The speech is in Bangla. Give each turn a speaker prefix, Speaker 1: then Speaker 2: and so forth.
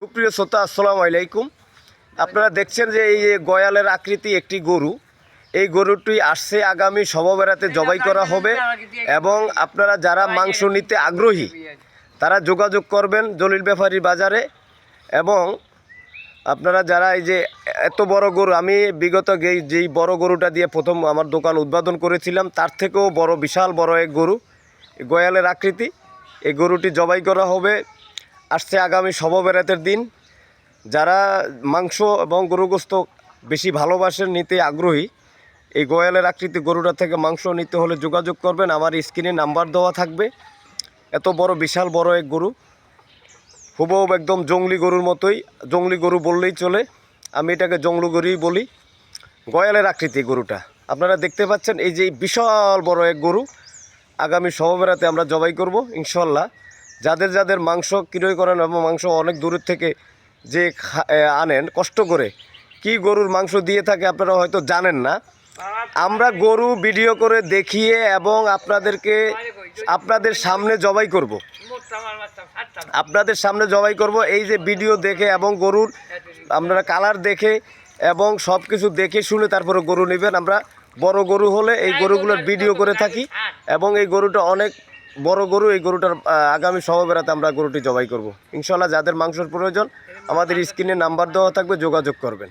Speaker 1: সুপ্রিয় শ্রোতা, আসসালামু আলাইকুম। আপনারা দেখছেন যে এই যে গয়ালের আকৃতি একটি গরু, এই গরুটি আসছে আগামী শবে বরাতে জবাই করা হবে। এবং আপনারা যারা মাংস নিতে আগ্রহী তারা যোগাযোগ করবেন জলিল ব্যাপারী বাজারে। এবং আপনারা যারা এই যে এত বড় গরু, আমি বিগত যেই বড় গরুটা দিয়ে প্রথম আমার দোকান উদ্বোধন করেছিলাম তার থেকেও বড়, বিশাল বড় এক গরু, গয়ালের আকৃতি। এই গরুটি জবাই করা হবে আসছে আগামী শবে বরাতের দিন। যারা মাংস এবং গরুগোস্ত বেশি ভালোবাসেন, নিতে আগ্রহী, এই গয়ালের আকৃতি গরুটা থেকে মাংস নিতে হলে যোগাযোগ করবেন। আমার স্ক্রিনে নাম্বার দেওয়া থাকবে। এত বড়, বিশাল বড় এক গরু, হুবহু একদম জংলি গরুর মতোই। জংলি গরু বললেই চলে, আমি এটাকে জংলি গরুই বলি। গয়ালের আকৃতি গরুটা আপনারা দেখতে পাচ্ছেন। এই যে বিশাল বড় এক গরু আগামী শবে বরাতে আমরা জবাই করব ইনশাল্লাহ। যাদের যাদের মাংস ক্রয় করেন এবং মাংস অনেক দূরের থেকে যে আনেন কষ্ট করে, কি গরুর মাংস দিয়ে থাকে আপনারা হয়তো জানেন না। আমরা গরু ভিডিও করে দেখিয়ে এবং আপনাদের সামনে জবাই করব, আপনাদের সামনে জবাই করব। এই যে ভিডিও দেখে এবং গরুর আপনারা কালার দেখে এবং সব কিছু দেখে শুনে তারপরে গরু নেবেন। আমরা বড় গরু হলে এই গরুগুলোর ভিডিও করে থাকি এবং এই গরুটা অনেক বড় গরু। এই গরুটার আগামী শবে বরাতে আমরা গরুটি জবাই করব ইনশাল্লাহ। যাদের মাংসের প্রয়োজন আমাদের স্ক্রিনে নাম্বার দেওয়া থাকবে, যোগাযোগ করবেন।